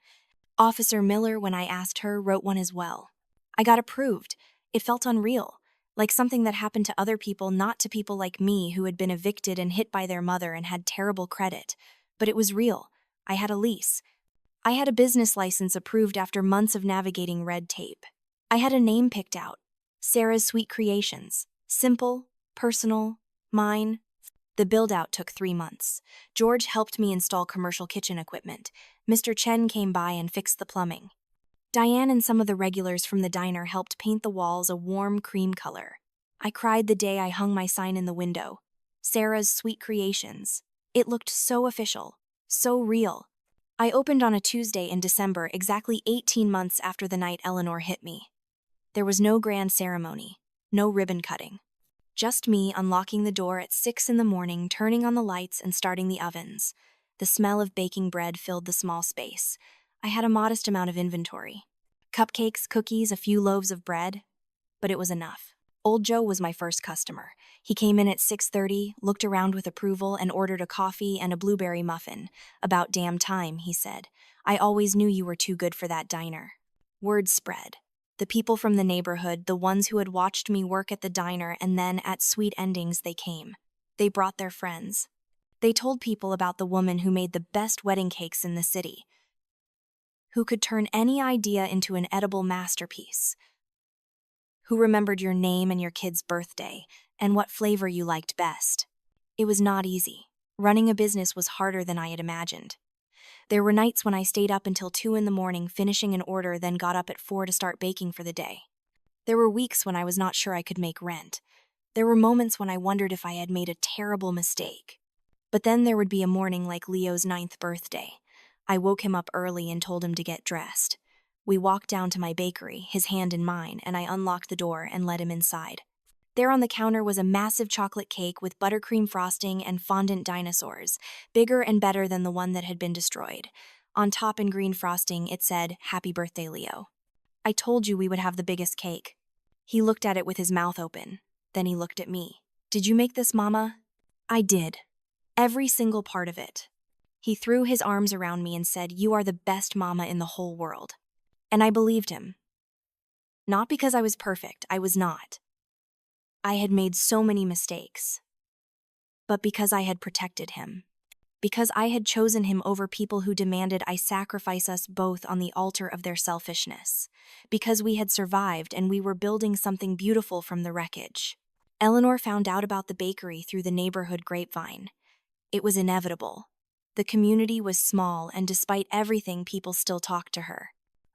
Officer Miller, when I asked her, wrote one as well. I got approved. It felt unreal, like something that happened to other people, not to people like me who had been evicted and hit by their mother and had terrible credit. But it was real. I had a lease. I had a business license approved after months of navigating red tape. I had a name picked out. Sarah's Sweet Creations. Simple, personal, mine. The build-out took 3 months. George helped me install commercial kitchen equipment. Mr. Chen came by and fixed the plumbing. Diane and some of the regulars from the diner helped paint the walls a warm cream color. I cried the day I hung my sign in the window. Sarah's Sweet Creations. It looked so official, so real. I opened on a Tuesday in December, exactly 18 months after the night Eleanor hit me. There was no grand ceremony, no ribbon cutting. Just me unlocking the door at 6 in the morning, turning on the lights and starting the ovens. The smell of baking bread filled the small space. I had a modest amount of inventory. Cupcakes, cookies, a few loaves of bread. But it was enough. Old Joe was my first customer. He came in at 6:30, looked around with approval, and ordered a coffee and a blueberry muffin. About damn time, he said. I always knew you were too good for that diner. Word spread. The people from the neighborhood, the ones who had watched me work at the diner and then at Sweet Endings, they came. They brought their friends. They told people about the woman who made the best wedding cakes in the city, who could turn any idea into an edible masterpiece, who remembered your name and your kid's birthday, and what flavor you liked best. It was not easy. Running a business was harder than I had imagined. There were nights when I stayed up until 2 in the morning finishing an order, then got up at 4 to start baking for the day. There were weeks when I was not sure I could make rent. There were moments when I wondered if I had made a terrible mistake. But then there would be a morning like Leo's 9th birthday. I woke him up early and told him to get dressed. We walked down to my bakery, his hand in mine, and I unlocked the door and let him inside. There on the counter was a massive chocolate cake with buttercream frosting and fondant dinosaurs, bigger and better than the one that had been destroyed. On top in green frosting, it said, "Happy birthday, Leo." I told you we would have the biggest cake. He looked at it with his mouth open. Then he looked at me. Did you make this, Mama? I did. Every single part of it. He threw his arms around me and said, "You are the best mama in the whole world." And I believed him. Not because I was perfect, I was not. I had made so many mistakes. But because I had protected him. Because I had chosen him over people who demanded I sacrifice us both on the altar of their selfishness. Because we had survived and we were building something beautiful from the wreckage. Eleanor found out about the bakery through the neighborhood grapevine. It was inevitable. The community was small, and despite everything, people still talked to her.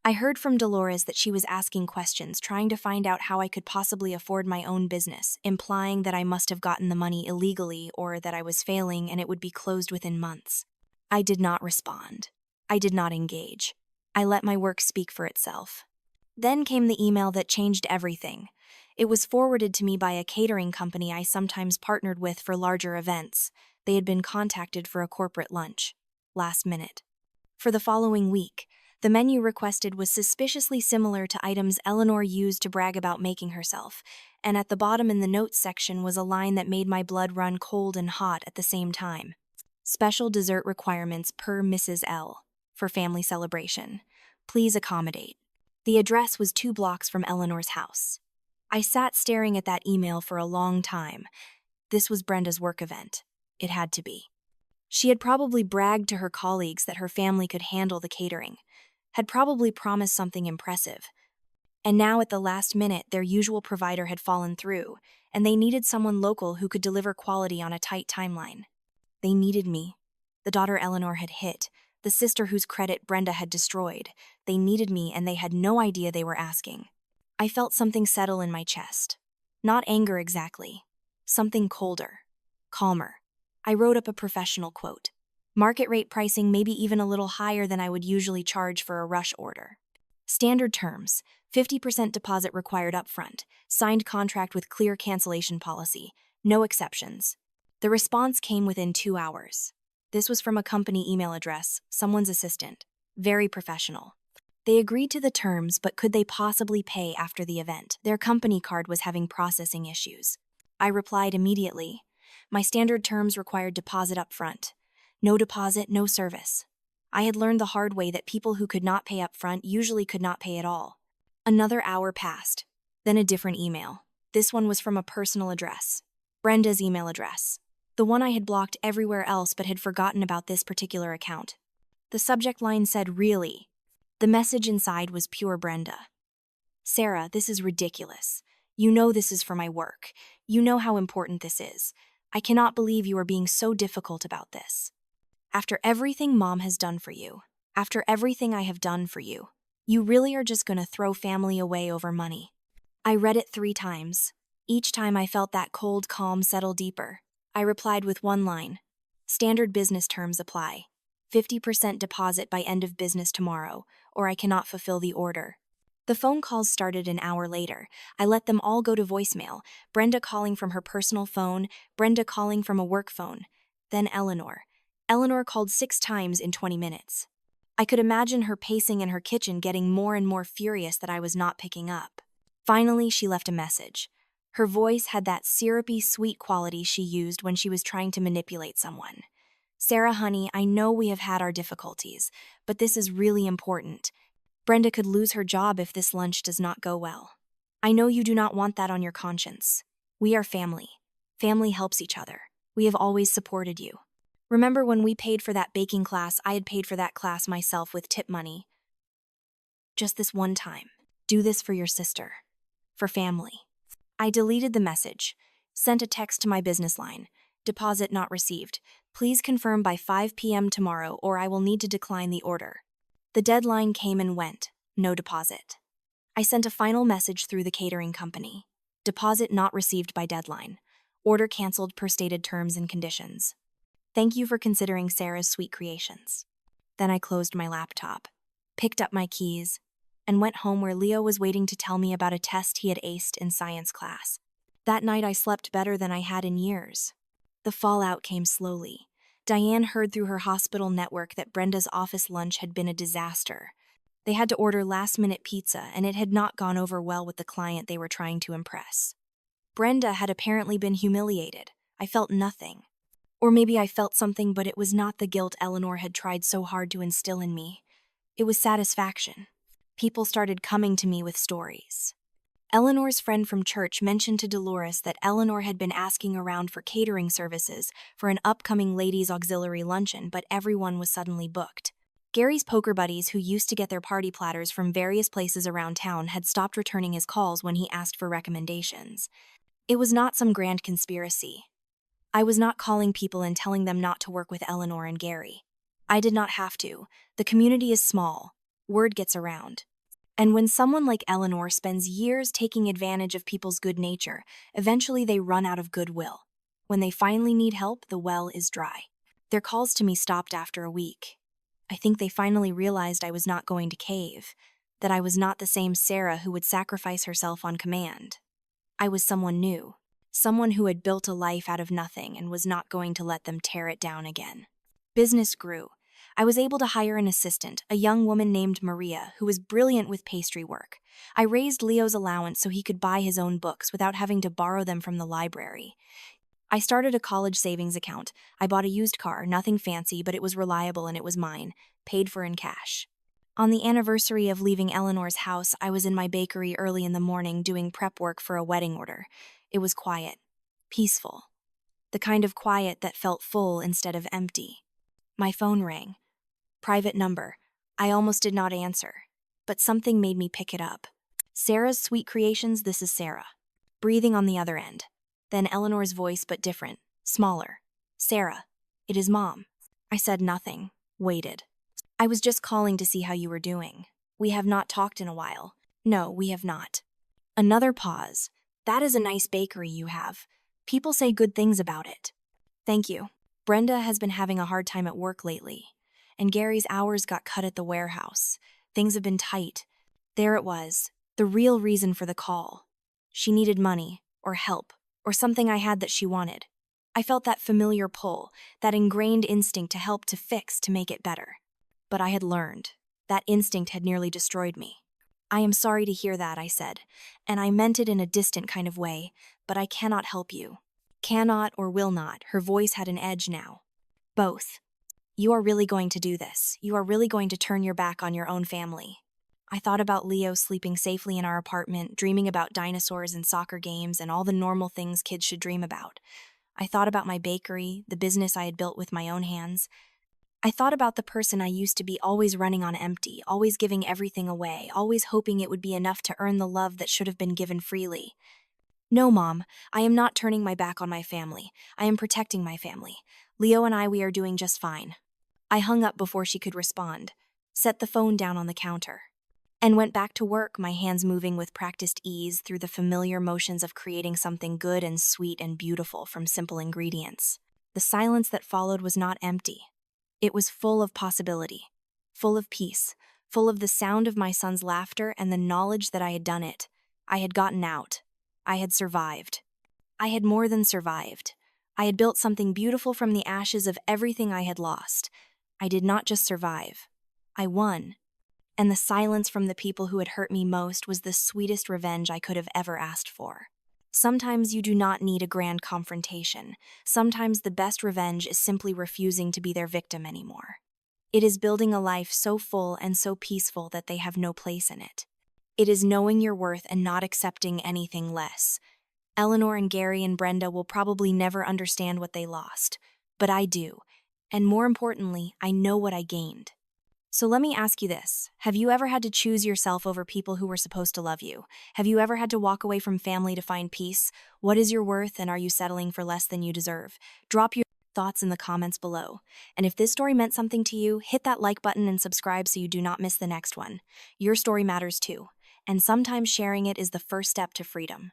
I heard from Dolores that she was asking questions, trying to find out how I could possibly afford my own business, implying that I must have gotten the money illegally or that I was failing and it would be closed within months. I did not respond. I did not engage. I let my work speak for itself. Then came the email that changed everything. It was forwarded to me by a catering company I sometimes partnered with for larger events. They had been contacted for a corporate lunch. Last minute. For the following week, the menu requested was suspiciously similar to items Eleanor used to brag about making herself, and at the bottom in the notes section was a line that made my blood run cold and hot at the same time. Special dessert requirements per Mrs. L. for family celebration. Please accommodate. The address was 2 blocks from Eleanor's house. I sat staring at that email for a long time. This was Brenda's work event. It had to be. She had probably bragged to her colleagues that her family could handle the catering, had probably promised something impressive. And now at the last minute, their usual provider had fallen through, and they needed someone local who could deliver quality on a tight timeline. They needed me. The daughter Eleanor had hit, the sister whose credit Brenda had destroyed. They needed me, and they had no idea they were asking. I felt something settle in my chest. Not anger exactly. Something colder. Calmer. I wrote up a professional quote. Market rate pricing, maybe even a little higher than I would usually charge for a rush order. Standard terms, 50% deposit required upfront, signed contract with clear cancellation policy, no exceptions. The response came within 2 hours. This was from a company email address, someone's assistant. Very professional. They agreed to the terms, but could they possibly pay after the event? Their company card was having processing issues. I replied immediately. My standard terms required deposit up front. No deposit, no service. I had learned the hard way that people who could not pay up front usually could not pay at all. Another hour passed. Then a different email. This one was from a personal address. Brenda's email address. The one I had blocked everywhere else but had forgotten about this particular account. The subject line said, "Really?" The message inside was pure Brenda. "Sarah, this is ridiculous. You know this is for my work. You know how important this is. I cannot believe you are being so difficult about this. After everything Mom has done for you, after everything I have done for you, you really are just going to throw family away over money." I read it 3 times. Each time I felt that cold calm settle deeper. I replied with one line. "Standard business terms apply. 50% deposit by end of business tomorrow, or I cannot fulfill the order." The phone calls started an hour later. I let them all go to voicemail. Brenda calling from her personal phone, Brenda calling from a work phone. Then Eleanor. Eleanor called 6 times in 20 minutes. I could imagine her pacing in her kitchen, getting more and more furious that I was not picking up. Finally, she left a message. Her voice had that syrupy, sweet quality she used when she was trying to manipulate someone. "Sarah, honey, I know we have had our difficulties, but this is really important. Brenda could lose her job if this lunch does not go well. I know you do not want that on your conscience. We are family. Family helps each other. We have always supported you. Remember when we paid for that baking class, I had paid for that class myself with tip money. Just this one time. Do this for your sister. For family." I deleted the message, sent a text to my business line. "Deposit not received. Please confirm by 5 p.m. tomorrow or I will need to decline the order." The deadline came and went. No deposit. I sent a final message through the catering company. "Deposit not received by deadline. Order canceled per stated terms and conditions. Thank you for considering Sarah's sweet creations." Then I closed my laptop, picked up my keys, and went home where Leo was waiting to tell me about a test he had aced in science class. That night I slept better than I had in years. The fallout came slowly. Diane heard through her hospital network that Brenda's office lunch had been a disaster. They had to order last-minute pizza, and it had not gone over well with the client they were trying to impress. Brenda had apparently been humiliated. I felt nothing. Or maybe I felt something, but it was not the guilt Eleanor had tried so hard to instill in me. It was satisfaction. People started coming to me with stories. Eleanor's friend from church mentioned to Dolores that Eleanor had been asking around for catering services for an upcoming ladies' auxiliary luncheon, but everyone was suddenly booked. Gary's poker buddies, who used to get their party platters from various places around town, had stopped returning his calls when he asked for recommendations. It was not some grand conspiracy. I was not calling people and telling them not to work with Eleanor and Gary. I did not have to. The community is small. Word gets around. And when someone like Eleanor spends years taking advantage of people's good nature, eventually they run out of goodwill. When they finally need help, the well is dry. Their calls to me stopped after a week. I think they finally realized I was not going to cave, that I was not the same Sarah who would sacrifice herself on command. I was someone new, someone who had built a life out of nothing and was not going to let them tear it down again. Business grew. I was able to hire an assistant, a young woman named Maria, who was brilliant with pastry work. I raised Leo's allowance so he could buy his own books without having to borrow them from the library. I started a college savings account. I bought a used car, nothing fancy, but it was reliable and it was mine, paid for in cash. On the anniversary of leaving Eleanor's house, I was in my bakery early in the morning doing prep work for a wedding order. It was quiet, peaceful, the kind of quiet that felt full instead of empty. My phone rang. Private number. I almost did not answer, but something made me pick it up. "Sarah's Sweet Creations, this is Sarah." Breathing on the other end. Then Eleanor's voice, but different, smaller. "Sarah, it is Mom." I said nothing, waited. "I was just calling to see how you were doing. We have not talked in a while." "No, we have not." Another pause. "That is a nice bakery you have. People say good things about it." "Thank you. Brenda has been having a hard time at work lately. And Gary's hours got cut at the warehouse. Things have been tight." There it was, the real reason for the call. She needed money, or help, or something I had that she wanted. I felt that familiar pull, that ingrained instinct to help, to fix, to make it better. But I had learned. That instinct had nearly destroyed me. I am sorry to hear that, I said, and I meant it in a distant kind of way, but I cannot help you. Cannot or will not, her voice had an edge now. Both. You are really going to do this. You are really going to turn your back on your own family. I thought about Leo sleeping safely in our apartment, dreaming about dinosaurs and soccer games and all the normal things kids should dream about. I thought about my bakery, the business I had built with my own hands. I thought about the person I used to be, always running on empty, always giving everything away, always hoping it would be enough to earn the love that should have been given freely. No, Mom, I am not turning my back on my family. I am protecting my family. Leo and we are doing just fine. I hung up before she could respond, set the phone down on the counter, and went back to work, my hands moving with practiced ease through the familiar motions of creating something good and sweet and beautiful from simple ingredients. The silence that followed was not empty. It was full of possibility, full of peace, full of the sound of my son's laughter and the knowledge that I had done it. I had gotten out. I had survived. I had more than survived. I had built something beautiful from the ashes of everything I had lost. I did not just survive. I won. And the silence from the people who had hurt me most was the sweetest revenge I could have ever asked for. Sometimes you do not need a grand confrontation. Sometimes the best revenge is simply refusing to be their victim anymore. It is building a life so full and so peaceful that they have no place in it. It is knowing your worth and not accepting anything less. Eleanor and Gary and Brenda will probably never understand what they lost, but I do. And more importantly, I know what I gained. So let me ask you this. Have you ever had to choose yourself over people who were supposed to love you? Have you ever had to walk away from family to find peace? What is your worth, and are you settling for less than you deserve? Drop your thoughts in the comments below. And if this story meant something to you, hit that like button and subscribe so you do not miss the next one. Your story matters too. And sometimes sharing it is the first step to freedom.